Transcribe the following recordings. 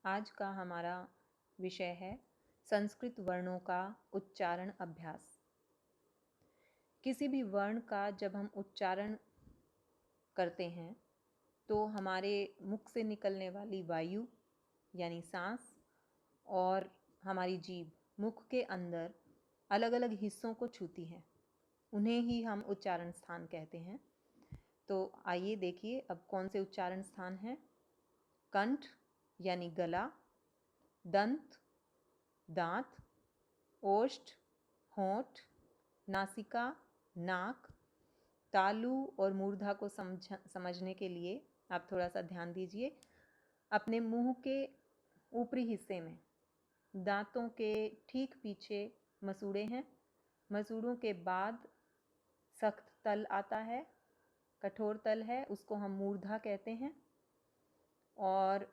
आज का हमारा विषय है संस्कृत वर्णों का उच्चारण अभ्यास। किसी भी वर्ण का जब हम उच्चारण करते हैं तो हमारे मुख से निकलने वाली वायु यानी सांस और हमारी जीभ मुख के अंदर अलग अलग हिस्सों को छूती हैं, उन्हें ही हम उच्चारण स्थान कहते हैं। तो आइए देखिए अब कौन से उच्चारण स्थान हैं। कंठ यानी गला, दंत दांत, ओष्ठ होंठ, नासिका नाक। तालु और मूर्धा को समझने के लिए आप थोड़ा सा ध्यान दीजिए। अपने मुंह के ऊपरी हिस्से में दांतों के ठीक पीछे मसूड़े हैं। मसूड़ों के बाद सख्त तल आता है, कठोर तल है, उसको हम मूर्धा कहते हैं। और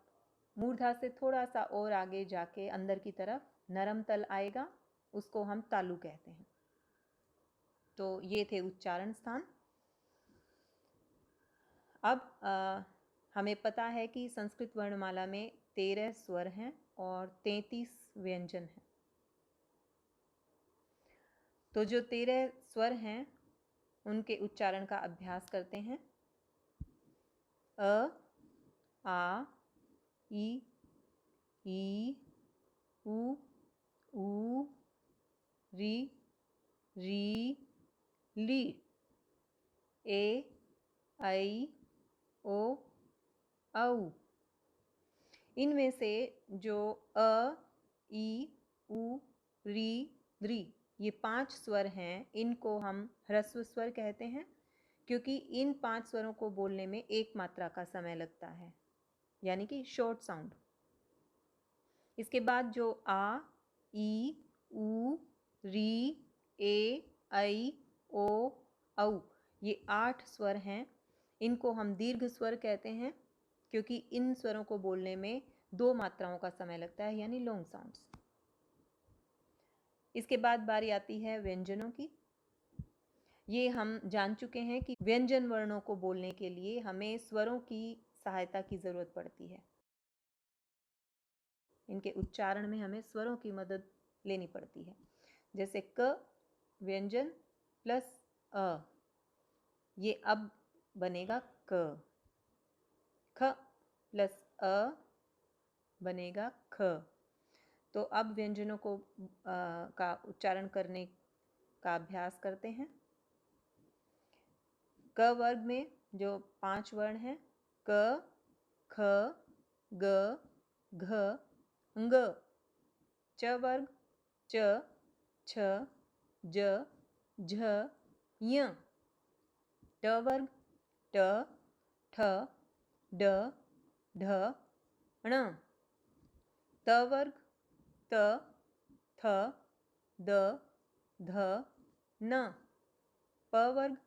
मूर्धा से थोड़ा सा और आगे जाके अंदर की तरफ नरम तल आएगा, उसको हम तालु कहते हैं। तो ये थे उच्चारण स्थान। अब हमें पता है कि संस्कृत वर्णमाला में 13 स्वर हैं और 33 व्यंजन हैं। तो जो 13 स्वर हैं उनके उच्चारण का अभ्यास करते हैं। अ, आ, ई, उ, री, ली, ए, ऐ, ओ, औ। इनमें से जो अ, ई, उ, री ये 5 स्वर हैं, इनको हम ह्रस्व स्वर कहते हैं क्योंकि इन 5 स्वरों को बोलने में एक मात्रा का समय लगता है, यानी कि शॉर्ट साउंड। इसके बाद जो आ, ई, उ, री, ए, ऐ, ओ, औ ये 8 स्वर हैं, इनको हम दीर्घ स्वर कहते हैं क्योंकि इन स्वरों को बोलने में 2 मात्राओं का समय लगता है, यानी लॉन्ग साउंड्स। इसके बाद बारी आती है व्यंजनों की। ये हम जान चुके हैं कि व्यंजन वर्णों को बोलने के लिए हमें स्वरों की सहायता की ज़रूरत पड़ती है। इनके उच्चारण में हमें स्वरों की मदद लेनी पड़ती है। जैसे क व्यंजन प्लस अ, ये अब बनेगा क। ख प्लस अ बनेगा ख। तो अब व्यंजनों को का उच्चारण करने का अभ्यास करते हैं। क वर्ग में जो 5 वर्ण हैं क, ख, ग, घ, ङ। च वर्ग च, छ, ज, झ, ञ। ट वर्ग ट, ठ, ड, ढ, ण। त वर्ग त, थ, द, ध, न। प वर्ग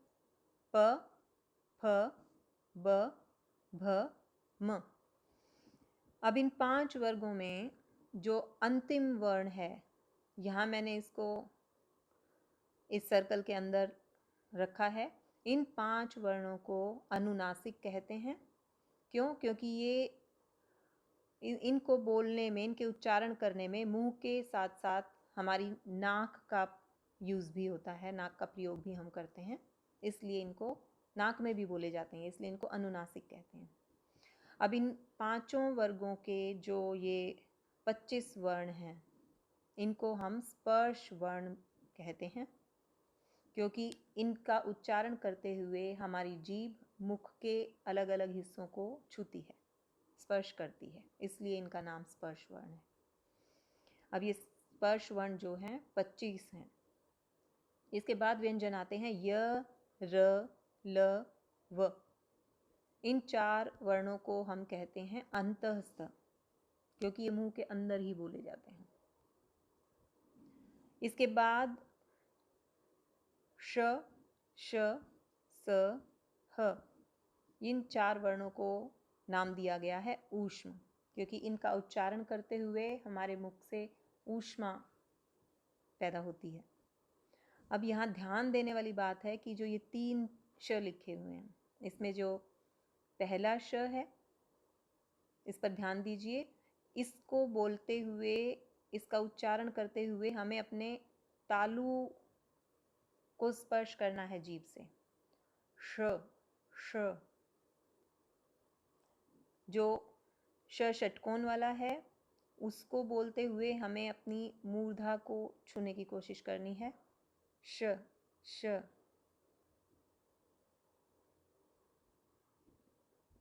प, फ, ब, भ, म। अब इन 5 वर्गों में जो अंतिम वर्ण है, यहाँ मैंने इसको इस सर्कल के अंदर रखा है। इन 5 वर्णों को अनुनासिक कहते हैं। क्यों? क्योंकि ये इनको बोलने में, इनके उच्चारण करने में मुंह के साथ साथ हमारी नाक का यूज़ भी होता है, नाक का प्रयोग भी हम करते हैं, इसलिए इनको नाक में भी बोले जाते हैं, इसलिए इनको अनुनासिक कहते हैं। अब इन 5 वर्गों के जो ये 25 वर्ण हैं, इनको हम स्पर्श वर्ण कहते हैं क्योंकि इनका उच्चारण करते हुए हमारी जीभ मुख के अलग अलग हिस्सों को छूती है, स्पर्श करती है, इसलिए इनका नाम स्पर्श वर्ण है। अब ये स्पर्श वर्ण जो हैं 25 हैं। इसके बाद व्यंजन आते हैं य, र, ल, व। इन 4 वर्णों को हम कहते हैं अंतःस्थ क्योंकि ये मुंह के अंदर ही बोले जाते हैं। इसके बाद श, श, स, ह। इन 4 वर्णों को नाम दिया गया है ऊष्म क्योंकि इनका उच्चारण करते हुए हमारे मुख से ऊष्मा पैदा होती है। अब यहाँ ध्यान देने वाली बात है कि जो ये 3 श लिखे हुए हैं, इसमें जो पहला श है, इस पर ध्यान दीजिए। इसको बोलते हुए, इसका उच्चारण करते हुए हमें अपने तालु को स्पर्श करना है जीभ से। श श। जो श षटकोण वाला है उसको बोलते हुए हमें अपनी मूर्धा को छूने की कोशिश करनी है। श श।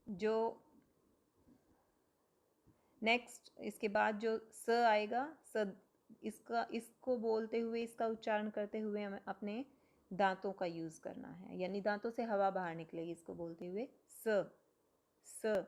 जो नेक्स्ट इसके बाद जो स आएगा, स, इसको बोलते हुए, इसका उच्चारण करते हुए हमें अपने दांतों का यूज करना है, यानी दांतों से हवा बाहर निकलेगी इसको बोलते हुए। स स।